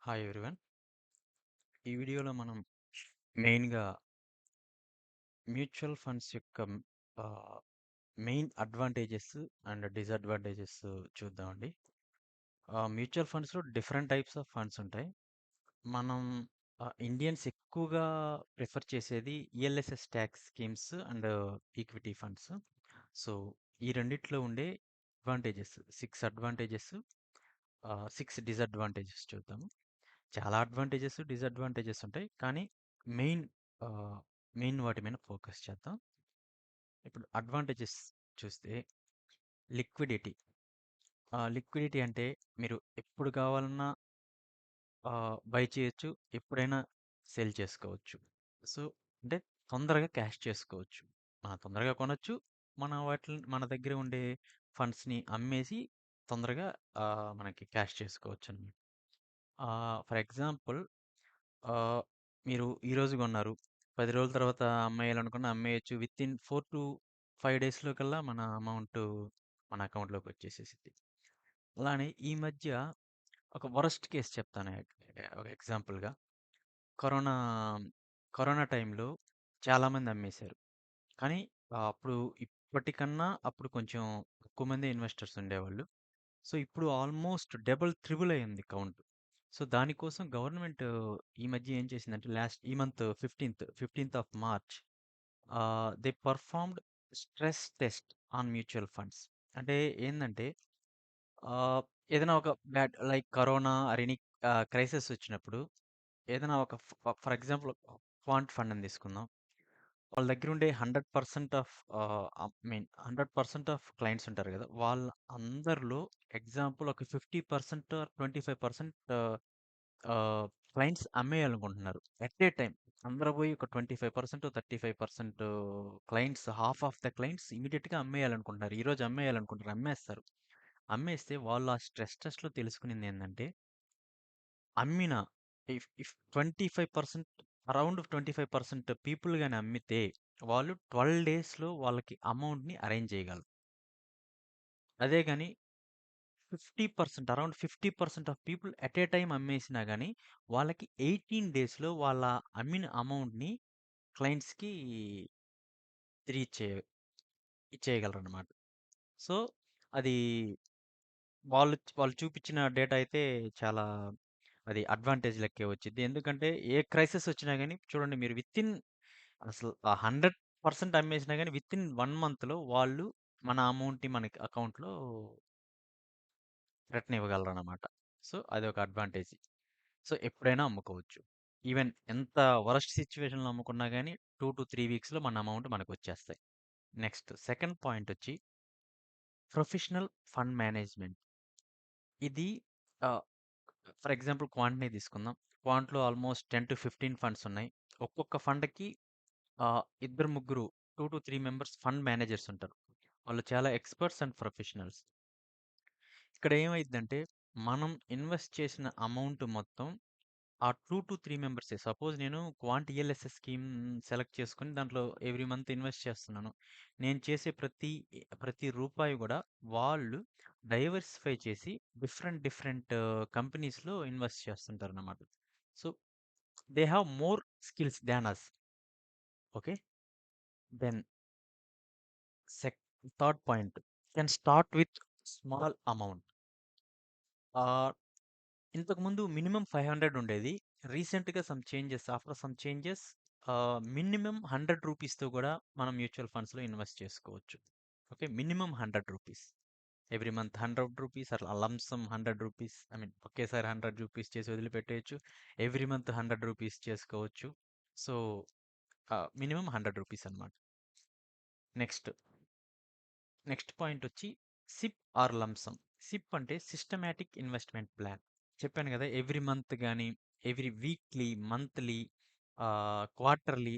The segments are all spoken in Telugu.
Hi everyone. ఈ వీడియోలో మనం మెయిన్‌గా మ్యూచువల్ ఫండ్స్ యొక్క ఆహ్, మెయిన్ అడ్వాంటేజెస్ అండ్ డిసడ్వాంటేజెస్ చూద్దామండి. మ్యూచువల్ ఫండ్స్‌లో డిఫరెంట్ టైప్స్ ఆఫ్ ఫండ్స్ ఉంటాయి. మనం ఇండియన్స్ ఎక్కువగా ప్రిఫర్ చేసేది ELSS tax schemes and equity funds. So, ఈ రెండిట్లో ఉండే అడ్వాంటేజెస్ 6 అడ్వాంటేజెస్, 6 డిసడ్వాంటేజెస్ చూద్దాము. చాలా అడ్వాంటేజెస్, డిసడ్వాంటేజెస్ ఉంటాయి. కానీ మెయిన్ ఆహ్, మెయిన్ వాటి మీద ఫోకస్ చేద్దాం. ఇప్పుడు అడ్వాంటేజెస్ చూస్తే లిక్విడిటీ. లిక్విడిటీ అంటే మీరు ఎప్పుడు కావాలన్నా బై చేయొచ్చు. ఎప్పుడైనా సెల్ చేసుకోవచ్చు. సో, అంటే తొందరగా క్యాష్ చేసుకోవచ్చు. తొందరగా కొనొచ్చు. మన దగ్గర ఉండే ఫండ్స్‌ని అమ్మేసి తొందరగా మనకి క్యాష్ చేసుకోవచ్చనమాట. ఫర్ ఎగ్జాంపుల్ ఆహ్, మీరు ఈరోజు కొన్నారు. 10 రోజుల తర్వాత అమ్మేయాలనుకున్న అమ్మేయొచ్చు. వితిన్ 4-5 డేస్‌లో కల్లా మన అమౌంటు మన అకౌంట్‌లోకి వచ్చేసేసిద్ది. అలానే ఈ మధ్య ఒక వరస్ట్ కేస్ చెప్తాను ఒక ఎగ్జాంపుల్‌గా. కరోనా కరోనా టైంలో చాలామంది అమ్మేశారు. కానీ అప్పుడు ఇప్పటికన్నా అప్పుడు కొంచెం ఎక్కువ మందే ఇన్వెస్టర్స్ ఉండేవాళ్ళు. సో, ఇప్పుడు ఆల్మోస్ట్ డబుల్, త్రిబుల్ అయింది కౌంట్. సో, దానికోసం గవర్నమెంట్ ఈ మధ్య ఏం చేసిందంటే ఈ మంత్ 15థ్ of March they performed stress test on mutual funds. అంటే ఏందంటే ఆహ్, ఏదైనా ఒక bad like corona or any crisis వచ్చినప్పుడు ఏదైనా ఒక ఫర్ ఎగ్జాంపుల్ క్వాంట్ ఫండ్ అని తీసుకుందాం. వాళ్ళ దగ్గర ఉండే 100% of I mean 100% of clients ఉంటారు కదా! వాళ్ళ అందరిలో ఎగ్జాంపుల్ ఒక 50% ఆర్ 25% ఆహ్, క్లయింట్స్ అమ్మేయాలనుకుంటున్నారు. ఎట్ ఏ టైమ్ అందరూ పోయి ఒక 25%, 35% clients, half of the clients ఇమ్మీడియేట్‌గా అమ్మేయాలనుకుంటున్నారు. ఈరోజు అమ్మేయాలనుకుంటారు. అమ్మేస్తారు. అమ్మేస్తే వాళ్ళు ఆ స్ట్రెస్ టెస్ట్‌లో తెలుసుకునిందేందంటే అమ్మిన ఇఫ్ 25% అరౌండ్ 25% పీపుల్ గాని అమ్మితే వాళ్ళు 12 డేస్‌లో వాళ్ళకి అమౌంట్‌ని అరేంజ్ చేయగలరు. అదే గాని 50% around 50% of people at a time అమ్మేసినా గాని వాళ్ళకి 18 డేస్‌లో వాళ్ళ అమ్మిన అమౌంట్‌ని క్లయింట్స్‌కి తిరిగి ఇచ్చేయగలరనమాట. సో, అది వాళ్ళు వాళ్ళు చూపించిన డేటా అయితే చాలా అది అడ్వాంటేజ్ లెక్కే వచ్చిద్ది. ఎందుకంటే ఏ క్రైసిస్ వచ్చినా గాని చూడండి మీరు అసలు 100% అమ్మేసినా గాని వితిన్ 1 మంత్‌లో వాళ్ళు మన అమౌంట్‌ని మనకి అకౌంట్‌లో రిటర్న్ ఇవ్వగలరనమాట. సో, అదొక అడ్వాంటేజ్. సో, ఎప్పుడైనా అమ్ముకోవచ్చు. ఈవెన్ ఎంత వరస్ట్ సిట్యుయేషన్‌లో అమ్ముకున్నా గాని 2-3 వీక్స్‌లో మన అమౌంట్ మనకొచ్చేస్తాయి. నెక్స్ట్ సెకండ్ పాయింట్ వచ్చి ప్రొఫెషనల్ ఫండ్ మేనేజ్‌మెంట్. ఇది ఆహ్, ఫర్ ఎగ్జాంపుల్ క్వాంట్‌నే తీసుకుందాం. క్వాంట్‌లో ఆల్మోస్ట్ 10-15 ఫండ్స్ ఉన్నాయి. ఒక్కొక్క ఫండ్‌కి ఇద్దరు, ముగ్గురు 2-3 మెంబర్స్ ఫండ్ మేనేజర్స్ ఉంటారు. వాళ్ళు చాలా ఎక్స్‌పర్ట్స్ అండ్ ప్రొఫెషనల్స్. ఇక్కడ ఏమైద్దంటే, మనం ఇన్వెస్ట్ చేసిన అమౌంట్ మొత్తం ఆ 2-3 మెంబర్సే. సపోజ్ నేను క్వాంట్ ఈఎల్ఎస్ఎస్ స్కీమ్ సెలెక్ట్ చేసుకొని దాంట్లో ఎవ్రీ మంత్ ఇన్వెస్ట్ చేస్తున్నాను. నేను చేసే ప్రతి రూపాయి గూడా వాళ్ళు డైవర్సిఫై చేసి డిఫరెంట్ డిఫరెంట్ కంపెనీస్‌లో ఇన్వెస్ట్ చేస్తుంటారనమాట. So, they have more skills than us. Okay. Then sec third point can start with small amount. Ah, ఇంతకుముందు మినిమమ్ 500 ఉండేది. రీసెంట్‌గా ఆఫ్టర్ సమ్ చేంజెస్ మినిమమ్ 100 రూపీస్‌తో గూడా మనం మ్యూచువల్ ఫండ్స్‌లో ఇన్వెస్ట్ చేసుకోవచ్చు. Okay. Minimum 100 rupees. Every month 100 రూపీస్ అట్లా lump sum 100 rupees I mean ఒకేసారి 100 రూపీస్ చేసి వదిలిపెట్టేయొచ్చు. ఎవ్రీ మంత్ 100 రూపీస్ చేసుకోవచ్చు. సో, మినిమమ్ 100 రూపీస్ అన్నమాట. నెక్స్ట్ నెక్స్ట్ పాయింటొచ్చి SIP or lump sum. SIP అంటే సిస్టమాటిక్ ఇన్వెస్ట్‌మెంట్ ప్లాన్. చెప్పాను గదా! ఎవ్రీ మంత్ గాని, ఎవ్రీ వీక్లీ, మంత్లీ, క్వార్టర్లీ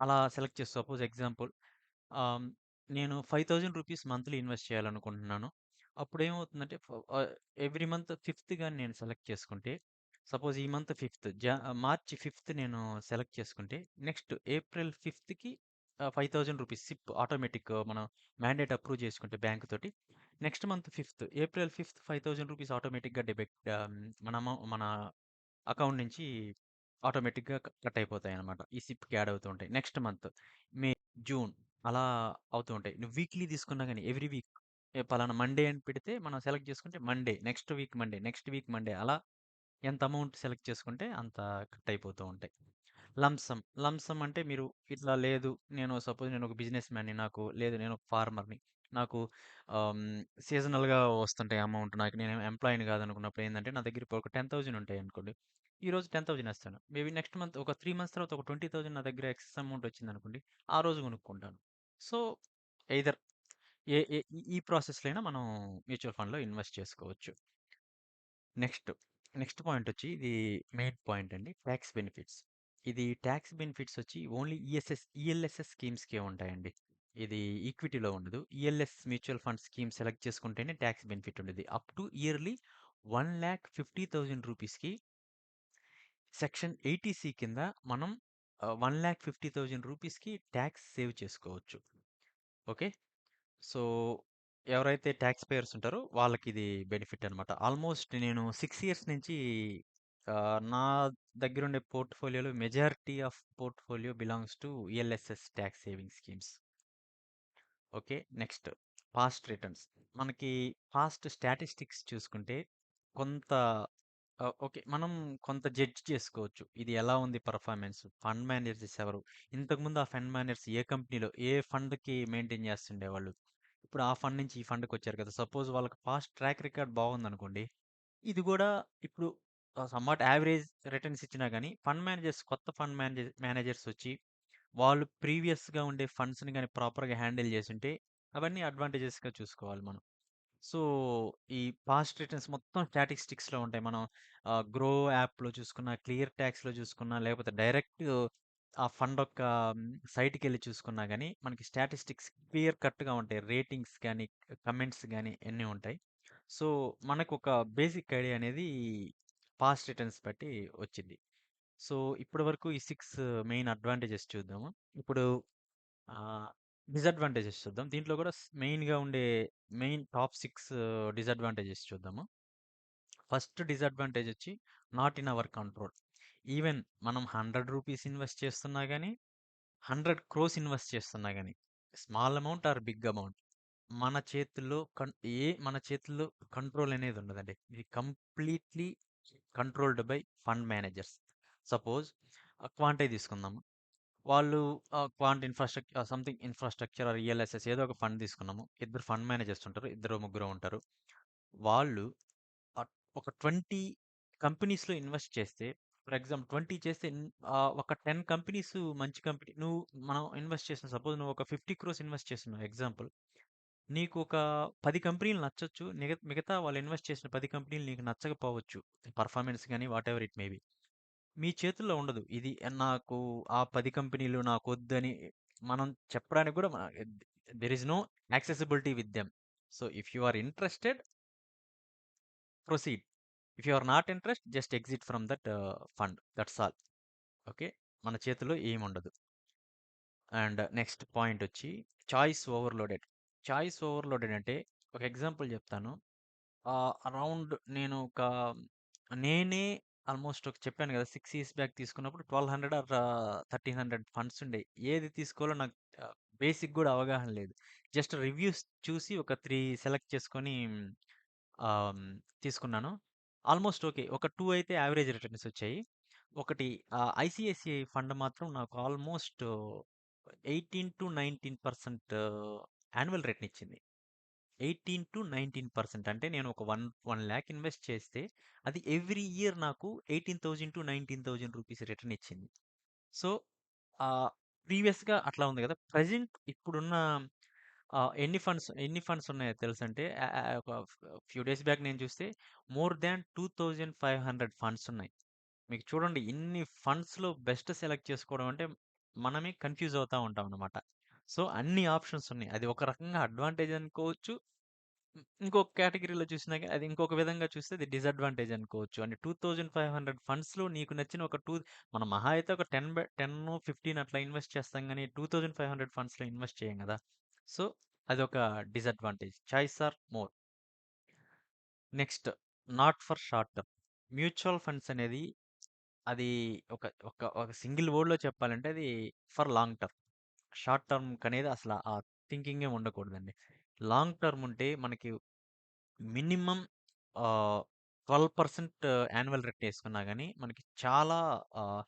అలా సెలెక్ట్ చేసి సపోజ్ ఎగ్జాంపుల్ ఆహ్, నేను 5000 రూపీస్ మంత్లీ ఇన్వెస్ట్ చేయాలనుకుంటున్నాను. అప్పుడేమవుతుందంటే ఎవ్రీ మంత్ ఫిఫ్త్ గాని నేను సెలెక్ట్ చేసుకుంటే, సపోజ్ ఈ మంత్ మార్చి 5 నేను సెలెక్ట్ చేసుకుంటే, నెక్స్ట్ ఏప్రిల్ 5కి 5000 రూపీస్ సిప్ ఆటోమేటిక్ మనం మ్యాండేట్ అప్రూవ్ చేసుకుంటే బ్యాంక్ తోటి, నెక్స్ట్ మంత్ ఏప్రిల్ 5 5000 రూపీస్ ఆటోమేటిక్‌గా మన అకౌంట్ నుంచి ఆటోమేటిక్‌గా కట్ అయిపోతాయన్నమాట. ఈ సిప్‌కి యాడ్ అవుతూ ఉంటాయి. నెక్స్ట్ మంత్ మే, జూన్ అలా అవుతూ ఉంటాయి. నువ్వు వీక్లీ తీసుకున్నా గాని ఎవ్రీ వీక్ పలానా మండే అని పెడితే మనం సెలెక్ట్ చేసుకుంటే Monday, next week Monday, next week Monday అలా ఎంత అమౌంట్ సెలెక్ట్ చేసుకుంటే అంత కట్ అయిపోతూ ఉంటాయి. లంసమ్ అంటే మీరు ఇట్లా లేదు నేను సపోజ్ నేను ఒక బిజినెస్ మ్యాన్‌ని లేదు నేను ఒక ఫార్మర్‌ని. నాకు సీజనల్‌గా వస్తుంటాయి అమౌంట్. నేను ఎంప్లాయీని కాదనుకున్నప్పుడు ఏందంటే నా దగ్గర ఇప్పుడు ఒక 10,000 ఉంటాయనుకోండి. ఈరోజు 10,000 ఏస్తాను. మేబీ నెక్స్ట్ మంత్ ఒక 3 మంత్స్ తర్వాత ఒక 20,000 నా దగ్గర ఎక్సెస్ అమౌంట్ వచ్చిందనుకోండి. ఆ రోజు కొనుక్కుంటాను. సో, ఎయిదర్ ఈ ప్రాసెస్‌లో అయినా మనం మ్యూచువల్ ఫండ్‌లో ఇన్వెస్ట్ చేసుకోవచ్చు. నెక్స్ట్, నెక్స్ట్ పాయింటొచ్చి ఇది మెయిన్ పాయింట్ అండి. Talks benefits. ఇది టాక్స్ బెనిఫిట్స్ వచ్చి ఓన్లీ ఈఎల్ఎస్ఎస్ స్కీమ్స్‌కే ఉంటాయండి. ఇది ఈక్విటీలో ఉండదు. ELS mutual fund scheme select చేసుకుంటేనే టాక్స్ బెనిఫిట్ ఉండేది. అప్ టు ఇయర్లీ 1,50,000 రూపీస్‌కి సెక్షన్ 80సి కింద మనం 1,50,000 రూపీస్‌కి టాక్స్ సేవ్ చేసుకోవచ్చు. ఓకే. సో, ఎవరైతే టాక్స్ పేయర్స్ ఉంటారో వాళ్ళకిది బెనిఫిట్ అనమాట. ఆల్మోస్ట్ నేను 6 ఇయర్స్ నుంచి నా దగ్గరుండే పోర్ట్‌ఫోలియోలో majority of portfolio belongs to ELSS tax saving schemes. Okay. Next past returns. మనకి పాస్ట్ స్టాటిస్టిక్స్ చూసుకుంటే కొంత ఓకే. మనం కొంత జడ్జ్ చేసుకోవచ్చు. ఇది ఎలా ఉంది పర్‌ఫార్మెన్స్? ఫండ్ మేనేజర్స్ ఎవరు? ఇంతకుముందు ఆ ఫండ్ మేనేజర్స్ ఏ కంపెనీలో, ఏ ఫండ్‌కి మెయింటైన్ చేస్తుండేవాళ్ళు? ఇప్పుడు ఆ ఫండ్ నుంచి ఈ ఫండ్‌కొచ్చారు కదా! సపోజ్ వాళ్ళకి పాస్ట్ ట్రాక్ రికార్డ్ బాగుందనుకోండి. ఇది గూడా ఇప్పుడు సమ్‌వాట్ యావరేజ్ రిటర్న్స్ ఇచ్చినా గాని కొత్త ఫండ్ మేనేజర్స్ వచ్చి వాళ్ళు ప్రీవియస్‌గా ఉండే ఫండ్స్‌ని గాని ప్రాపర్‌గా హ్యాండిల్ చేసుంటే అవన్నీ అడ్వాంటేజెస్‌గా చూసుకోవాలి మనం. సో, ఈ పాస్ట్ రిటర్న్స్ మొత్తం స్టాటిస్టిక్స్‌లో ఉంటాయి. మనం గ్రో యాప్‌లో చూసుకున్నా, క్లియర్ టాక్స్‌లో చూసుకున్నా, లేకపోతే డైరెక్ట్ ఆ ఫండ్ యొక్క సైట్‌కెళ్ళి చూసుకున్నా గాని, మనకి స్టాటిస్టిక్స్ క్లియర్ కట్‌గా ఉంటాయి. రేటింగ్స్ గాని, కమెంట్స్ గాని అన్నీ ఉంటాయి. సో, మనకొక బేసిక్ ఐడియా అనేది పాస్ట్ రిటర్న్స్ బట్టి వచ్చిద్ది. సో, ఇప్పటి వరకు ఈ 6 మెయిన్ అడ్వాంటేజెస్ చూద్దాము. ఇప్పుడు ఆహ్, డిసడ్వాంటేజెస్ చూద్దాం. దీంట్లో కూడా మెయిన్‌గా ఉండే టాప్ 6 డిసడ్వాంటేజెస్ చూద్దాము. ఫస్ట్ డిసడ్వాంటేజ్ వచ్చి not in our control. Even మనం 100 రూపీస్ ఇన్వెస్ట్ చేస్తున్నా గాని, 100 క్రోర్స్ ఇన్వెస్ట్ చేస్తున్నా గాని, small amount or big amount మన చేతుల్లో కంట్రోల్ అనేది ఉండదండి. ఇది completely controlled by fund managers. Suppose క్వాంటై తీసుకుందాము. వాళ్ళు సంథింగ్ ఇన్‌ఫ్రాస్ట్రక్చర్ ఆర్ ఈఎల్ఎస్ఎస్ ఏదో ఒక ఫండ్ తీసుకున్నాము. ఇద్దరు ఫండ్ మేనేజర్స్ ఉంటారు. ఇద్దరో ముగ్గురో ఉంటారు. వాళ్ళు ఆహ్, ఒక 20 కంపెనీస్‌లో ఇన్వెస్ట్ చేస్తే ఫర్ ఎగ్జాంపుల్ 20 చేస్తే ఒక 10 కంపెనీస్ మంచి కంపెనీ మనం ఇన్వెస్ట్ చేసిన సపోజ్ నువ్వు ఒక 50 క్రోర్స్ ఇన్వెస్ట్ చేస్తున్నావు ఎగ్జాంపుల్. నీకు ఒక 10 కంపెనీలు నచ్చొచ్చు. మిగతా వాళ్ళు ఇన్వెస్ట్ చేసిన 10 కంపెనీలు నీకు నచ్చకపోవచ్చు. పర్‌ఫార్మెన్స్ గాని వాటెవర్ ఇట్ మే బి. మీ చేతుల్లో ఉండదు. నాకు ఆ 10 కంపెనీలు నాకొద్దని మనం చెప్పడానికి కూడా there is no accessibility with them. So, if you are interested proceed. If you are not interest just exit from that fund. That's all. Okay. మన చేతిలో ఏముండదు. అండ్ నెక్స్ట్ పాయింటొచ్చి చాయిస్ ఓవర్‌లోడెడ్. చాయిస్ ఓవర్‌లోడెడ్ అంటే ఒక ఎగ్జాంపుల్ చెప్తాను. అరౌండ్ నేను నేనే ఆల్మోస్ట్ చెప్పాను కదా! 6 ఇయర్స్ బ్యాక్ తీసుకున్నప్పుడు 1200 ఆర్ 1300 ఫండ్స్ ఉండేయి. ఏది తీసుకోవాలో నాకు బేసిక్ గూడా అవగాహన లేదు. జస్ట్ రివ్యూస్ చూసి ఒక 3 సెలెక్ట్ చేసుకొని ఆహ్, హ్మ్, తీసుకున్నాను. Almost okay. ఒక 2 అయితే యావరేజ్ రిటర్న్స్ వచ్చాయి. ఒకటి ఐసీఐసీఐ ఫండ్ మాత్రం నాకు ఆల్మోస్ట్ 18-19% యాన్యువల్ రిటర్న్ ఇచ్చింది. 18-19% అంటే నేను ఒక 1,00,000 ఇన్వెస్ట్ చేస్తే అది ఎవ్రీ ఇయర్ నాకు 18,000-19,000 రూపీస్ రిటర్న్ ఇచ్చింది. సో, ఆహ్, ప్రీవియస్‌గా అట్లా ఉంది గదా! ప్రెజెంట్ ఇప్పుడున్న ఎన్ని ఫండ్స్ ఉన్నాయో తెలుసంటే ఒక ఫ్యూ డేస్ బ్యాక్ నేను చూస్తే మోర్ థాన్ 2,500 ఫండ్స్ ఉన్నాయి. మీకు చూడండి ఇన్ని ఫండ్స్‌లో బెస్ట్ సెలెక్ట్ చేసుకోవడం అంటే మనమే కన్‌ఫ్యూజ్ అవుతా ఉంటామన్నమాట. సో, అన్ని ఆప్షన్స్ ఉన్నాయి. అది ఒక రకంగా అడ్వాంటేజ్ అనుకోవచ్చు. ఇంకొక కేటగరీలో చూసినాక అది ఇంకొక విధంగా చూస్తే అది డిసడ్వాంటేజ్ అనుకోవచ్చు. అంటే 2,500 ఫండ్స్‌లో నీకు నచ్చిన ఒక మనం మహా అయితే ఒక 10, 15 అట్లా ఇన్వెస్ట్ చేస్తాం గానీ 2,500 ఫండ్స్‌లో ఇన్వెస్ట్ చేయం గదా! సో, అదొక disadvantage. Choice are more. Next not for short term. Mutual funds అనేది అది ఒక సింగిల్ వర్డ్‌లో చెప్పాలంటే అది ఫర్ లాంగ్ టర్మ్. షార్ట్ టర్మ్‌కనేది అసల ఆ థింకింగే ఉండకూడదండి. లాంగ్ టర్మ్ ఉంటే మనకి మినిమమ్ 12% యాన్యువల్ రిటర్న్ ఏసుకున్నా గాని మనకి చాలా ah,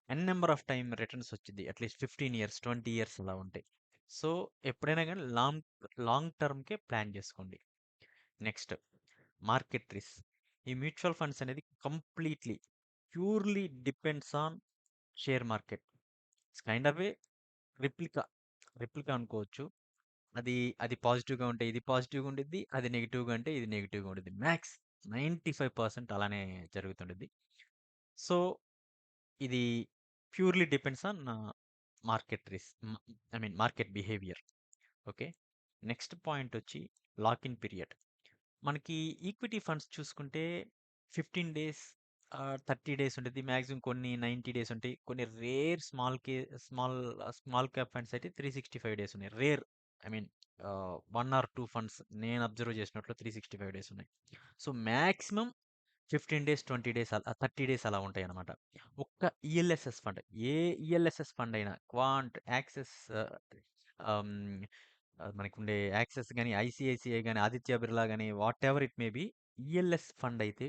n number of time returns వచ్చిద్ది. అట్‌లీస్ట్ 15 ఇయర్స్, 20 ఇయర్స్ అలా ఉంటాయి. సో, ఎప్పుడైనా గాని లాంగ్ టర్మ్‌కే ప్లాన్ జేసుకోండి. Next market risk. ఈ మ్యూచువల్ ఫండ్స్ అనేది completely, purely depends on share market. It's kind of a replica. Replica అనుకోవచ్చు. అది అది పాజిటివ్‌గా ఉంటే ఇది పాజిటివ్‌గా ఉండిద్ది. అది నెగెటివ్‌గా అంటే ఇది నెగెటివ్‌గా ఉండిద్ది. మ్యాక్స్ 95% అలానే జరుగుతుండిద్ది. సో, ఇది purely depends on market risk. I mean market behaviour. Okay. Next point వచ్చి లాక్ ఇన్ పీరియడ్. మనకి ఈక్విటీ ఫండ్స్ చూసుకుంటే 15 డేస్ 30 డేస్ ఉంటది. మాక్సిమం కొన్ని 90 డేస్ ఉంటాయి. కొన్ని రేర్ స్మాల్ క్యాప్ ఫండ్స్ అయితే 365 డేస్ ఉన్నాయి. Rare I mean 1 or 2 funds నేను అబ్జర్వ్ చేసినట్లు 365 డేస్ ఉన్నాయి. So, maximum 15 days, 20 days 30 days అలా ఉంటాయన్నమాట. ఒక్క ఈఎల్ఎస్ఎస్ ఫండ్, ఏ ఈఎల్ఎస్ఎస్ ఫండ్ అయినా క్వాంట్, యాక్సెస్, ఆహ్, మనకుండే యాక్సెస్ గాని, ఐసీఐసీఐ గాని, ఆదిత్య బిర్లా గాని, whatever it may be, ELS fund అయితే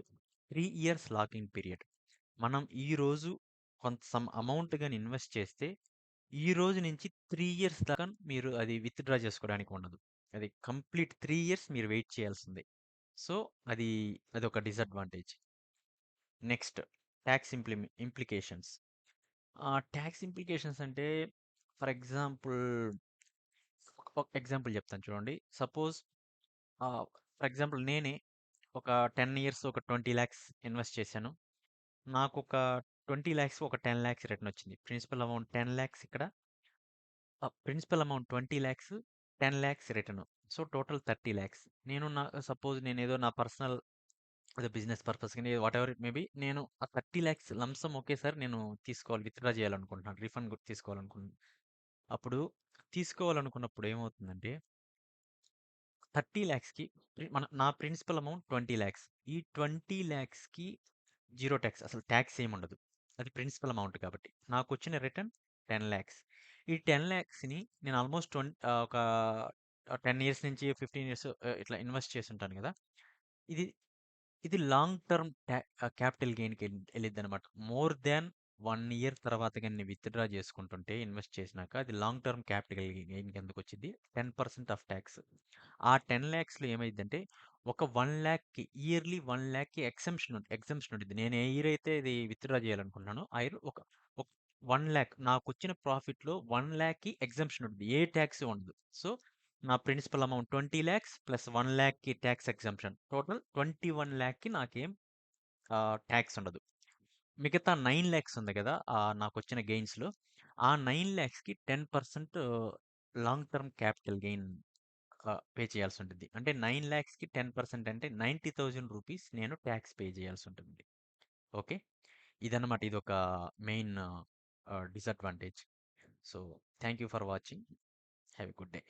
3 ఇయర్స్ లాకింగ్ పీరియడ్. మనం ఈ రోజు కొంత సమ్ అమౌంట్ గాని ఇన్వెస్ట్ చేస్తే, ఈ రోజు నుంచి 3 ఇయర్స్ దాకా మీరు అది విత్‌డ్రా చేసుకోవడానికి ఉండదు. అది కంప్లీట్ 3 ఇయర్స్ మీరు వెయిట్ చేయాల్సిందే. సో, అది అదొక disadvantage. Next talks implications. Talks implications అంటే ఫర్ ఎగ్జాంపుల్ ఒక ఎగ్జాంపుల్ చెప్తాను చూడండి. సపోజ్ ఫర్ ఎగ్జాంపుల్ నేనే ఒక 10 ఇయర్స్ ఒక 20 లాక్స్ ఇన్వెస్ట్ చేశాను. నాకొక 20 లాక్స్ ఒక 10 లాక్స్ రిటర్న్ వచ్చింది. ప్రిన్సిపల్ అమౌంట్ 10 లాక్స్ ఇక్కడ. Principal amount 20 lakhs, 10 lakhs return. So, total 30 lakhs. Suppose నేనేదో నా పర్సనల్ ఏదో బిజినెస్ పర్పస్ గాని వాటెవర్ ఇట్ మే బి నేను ఆ 30 లాక్స్ లంప్ సమ్ ఒకేసారి నేను విత్‌డ్రా చేయాలనుకుంటున్నాను. రిఫండ్ తీసుకోవాలనుకుంటున్నాను. అప్పుడు తీసుకోవాలనుకున్నప్పుడు ఏమవుతుందంటే 30 లాక్స్‌కి నా ప్రిన్సిపల్ అమౌంట్ 20 లాక్స్. ఈ 20 లాక్స్‌కి జీరో టాక్స్, అసలు టాక్స్ ఏముండదు. అది ప్రిన్సిపల్ అమౌంట్ కాబట్టి. నాకొచ్చిన రిటర్న్ 10 లాక్స్. ఈ 10 లాక్స్‌ని నేను ఆల్మోస్ట్ ఒక 10 ఇయర్స్ నుంచి 15 ఇయర్స్ ఇట్లా ఇన్వెస్ట్ చేసుంటాను గదా! ఇది ఇది లాంగ్ టర్మ్ క్యాపిటల్ గెయిన్‌కి ఎళ్ళిద్దనమాట. మోర్ థాన్ 1 ఇయర్ తర్వాత గాని నేను విత్‌డ్రా చేసుకుంటుంటే ఇన్వెస్ట్ చేసినాక అది లాంగ్ టర్మ్ క్యాపిటల్ గెయిన్ కిందకొచ్చిద్ది. 10% ఆఫ్ టాక్స్. ఆ 10 లాక్స్‌లో ఏమైద్దంటే ఒక 1,00,000కి ఇయర్‌లీ 1,00,000కి ఎగ్జంప్షన్ ఉండిద్ది. నేను ఏ ఇయర్ అయితే ఇది విత్‌డ్రా చేయాలనుకుంటున్నానో ఆ ఇయర్ ఒక 1,00,000 నాకొచ్చిన ప్రాఫిట్‌లో 1,00,000కి ఎగ్జంప్షన్ ఉండిద్ది. ఏ టాక్స్ ఉండదు. సో, నా ప్రిన్సిపల్ అమౌంట్ 20 లాక్స్ ప్లస్ 1,00,000కి టాక్స్ ఎగ్జంప్షన్. టోటల్ 21,00,000కి నాకేం టాక్స్ ఉండదు. మిగతా 9 లాక్స్ ఉంది గదా! నాకొచ్చిన గెయిన్స్‌లో ఆ 9 లాక్స్‌కి 10% long term capital gain pay చేయాల్సుంటుంది. అంటే 9 లాక్స్‌కి 10% అంటే 90,000 రూపీస్ నేను టాక్స్ పే చేయాల్సుంటుంది. ఓకే. ఇదన్నమాట. ఇదొక main disadvantage. So, thank you for watching. Have a good day.